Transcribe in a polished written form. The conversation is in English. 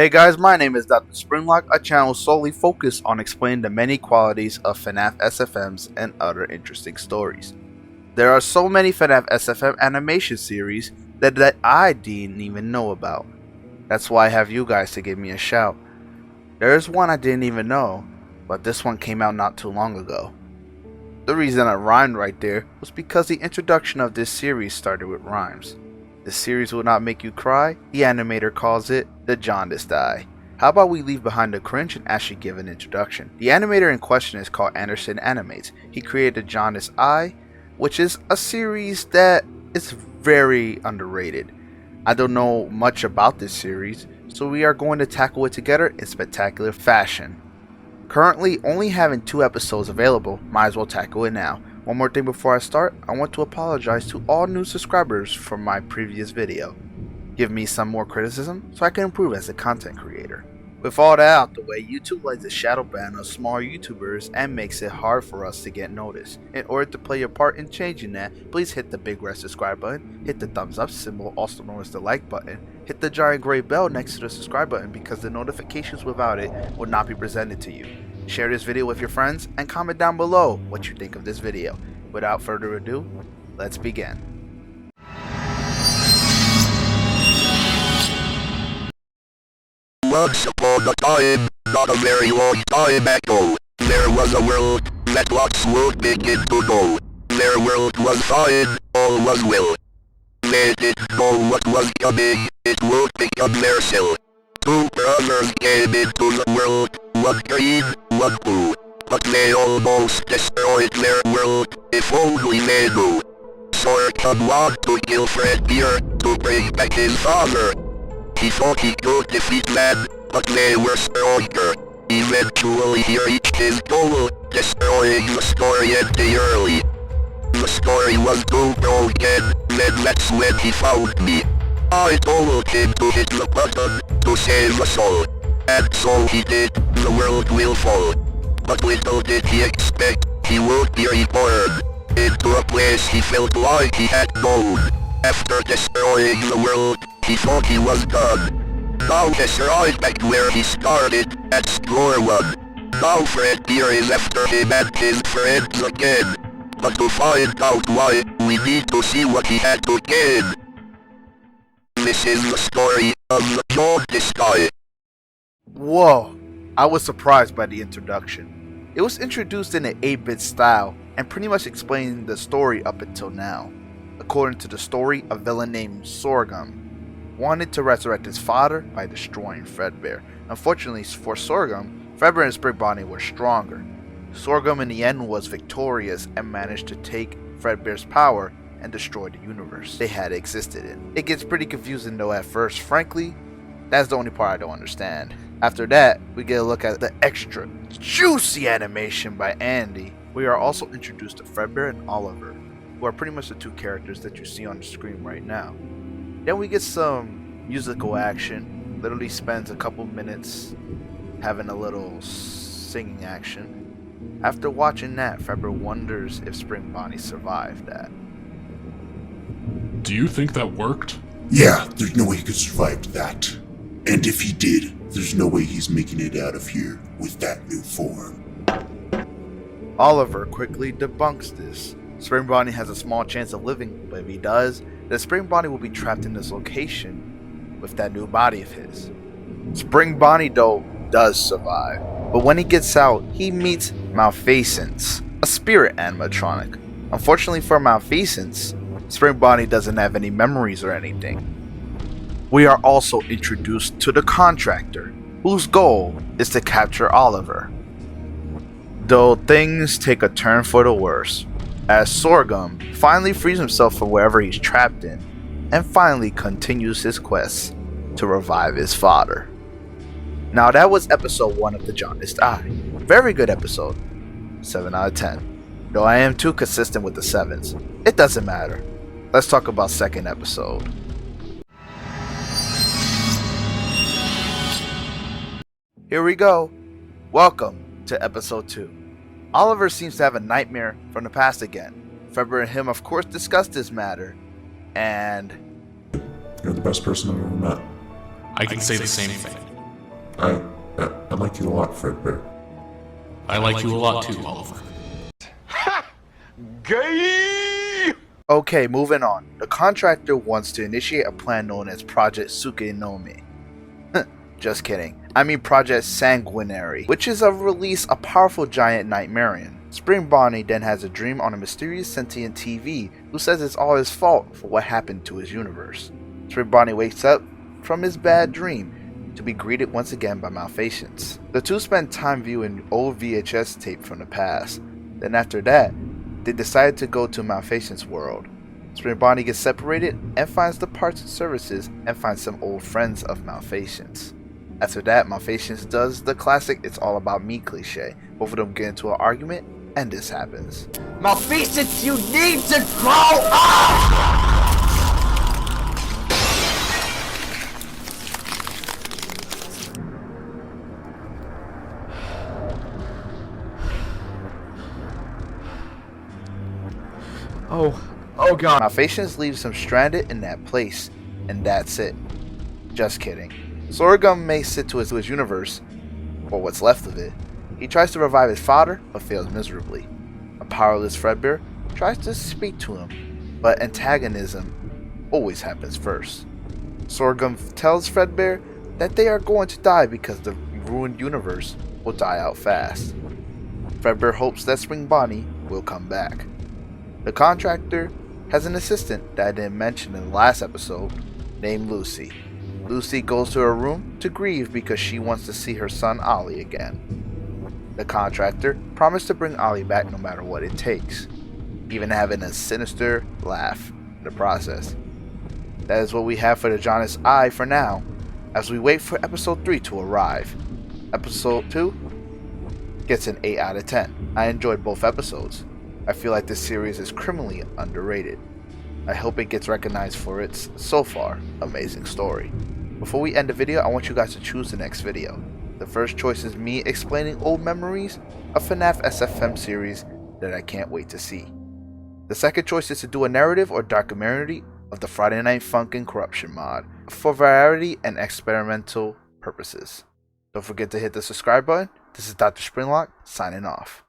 Hey guys, my name is Dr. Springlock, a channel solely focused on explaining the many qualities of FNAF SFMs and other interesting stories. There are so many FNAF SFM animation series that I didn't even know about. That's why I have you guys to give me a shout. There is one I didn't even know, but this one came out not too long ago. The reason I rhymed right there was because the introduction of this series started with rhymes. The series will not make you cry, the animator calls it The Jaundiced Eye. How about we leave behind the cringe and actually give an introduction? The animator in question is called AndersonAnimate. He created The Jaundiced Eye, which is a series that is very underrated. I don't know much about this series, so we are going to tackle it together in spectacular fashion. Currently only having 2 episodes available, might as well tackle it now. One more thing before I start, I want to apologize to all new subscribers from my previous video. Give me some more criticism so I can improve as a content creator. With all that out the way, YouTube likes to shadow ban us small YouTubers and makes it hard for us to get noticed. In order to play your part in changing that, please hit the big red subscribe button, hit the thumbs up symbol, also known as the like button, hit the giant gray bell next to the subscribe button because the notifications without it will not be presented to you. Share this video with your friends and comment down below what you think of this video. Without further ado, let's begin. Once upon a time, not a very long time ago, there was a world that lots would begin to know. Their world was fine, all was well. They didn't know what was coming, it would become their cell. 2 brothers came into the world, one green, one blue. But they almost destroyed their world, if only they knew. Sorghum wanted to kill Fredbear to bring back his father. He thought he could defeat them, but they were stronger. Eventually he reached his goal, destroying the story entirely. The story was too broken, then that's when he found me. I told him to hit the button to save us all. And so he did, the world will fall. But little did he expect, he would be reborn into a place he felt like he had known. After destroying the world, he thought he was done. Now he's right back where he started, at score 1. Now Fredbear is after him and his friends again. But to find out why, we need to see what he had to gain. This is the story of the Jaundiced Eye. Whoa, I was surprised by the introduction. It was introduced in an 8-bit style and pretty much explained the story up until now. According to the story, a villain named Sorghum wanted to resurrect his father by destroying Fredbear. Unfortunately for Sorghum, Fredbear and Spring Bonnie were stronger. Sorghum in the end was victorious and managed to take Fredbear's power and destroy the universe they had existed in. It gets pretty confusing though at first. Frankly, that's the only part I don't understand. After that, we get a look at the extra juicy animation by Andy. We are also introduced to Fredbear and Oliver, who are pretty much the 2 characters that you see on the screen right now. Then we get some musical action, literally spends a couple minutes having a little singing action. After watching that, Fredbear wonders if Spring Bonnie survived that. Do you think that worked? Yeah, there's no way he could survive that. And if he did, there's no way he's making it out of here with that new form. Oliver quickly debunks this. Spring Bonnie has a small chance of living, but if he does, then Spring Bonnie will be trapped in this location with that new body of his. Spring Bonnie though does survive, but when he gets out, he meets Malfeasance, a spirit animatronic. Unfortunately for Malfeasance, Spring Bonnie doesn't have any memories or anything. We are also introduced to the contractor, whose goal is to capture Oliver. Though things take a turn for the worse, as Sorghum finally frees himself from wherever he's trapped in, and finally continues his quest to revive his father. Now that was episode 1 of The Jaundiced Eye. Very good episode. 7 out of 10. Though I am too consistent with the 7s. It doesn't matter. Let's talk about 2nd episode. Here we go. Welcome to episode 2. Oliver seems to have a nightmare from the past again. Fredbear and him of course discussed this matter, and You're the best person I've ever met. I can say the same thing. I like you a lot, Fredbear. I like you a lot too, Oliver. Okay, moving on. The contractor wants to initiate a plan known as Project Sukenome. Just kidding. I mean Project Sanguinary, which is to release a powerful giant nightmarian. Spring Bonnie then has a dream on a mysterious sentient TV who says it's all his fault for what happened to his universe. Spring Bonnie wakes up from his bad dream to be greeted once again by Malfatians. The two spend time viewing old VHS tape from the past. Then after that, they decide to go to Malfatian's world. Spring Bonnie gets separated and finds the parts and services and finds some old friends of Malfatians. After that, Malfatians does the classic "it's all about me" cliche. Both of them get into an argument, and this happens. Malfeasance, you need to grow up! Oh god. Malfatians leaves him stranded in that place, and that's it. Just kidding. Sorghum makes it to his universe, or what's left of it. He tries to revive his father, but fails miserably. A powerless Fredbear tries to speak to him, but antagonism always happens first. Sorghum tells Fredbear that they are going to die because the ruined universe will die out fast. Fredbear hopes that Spring Bonnie will come back. The contractor has an assistant that I didn't mention in the last episode, named Lucy. Lucy goes to her room to grieve because she wants to see her son Ollie again. The contractor promised to bring Ollie back no matter what it takes, even having a sinister laugh in the process. That is what we have for the Jaundiced Eye for now, as we wait for episode 3 to arrive. Episode 2 gets an 8 out of 10. I enjoyed both episodes. I feel like this series is criminally underrated. I hope it gets recognized for its, so far, amazing story. Before we end the video, I want you guys to choose the next video. The first choice is me explaining old memories of FNAF SFM series that I can't wait to see. The second choice is to do a narrative or documentary of the Friday Night Funkin' Corruption mod for variety and experimental purposes. Don't forget to hit the subscribe button. This is Dr. Springlock signing off.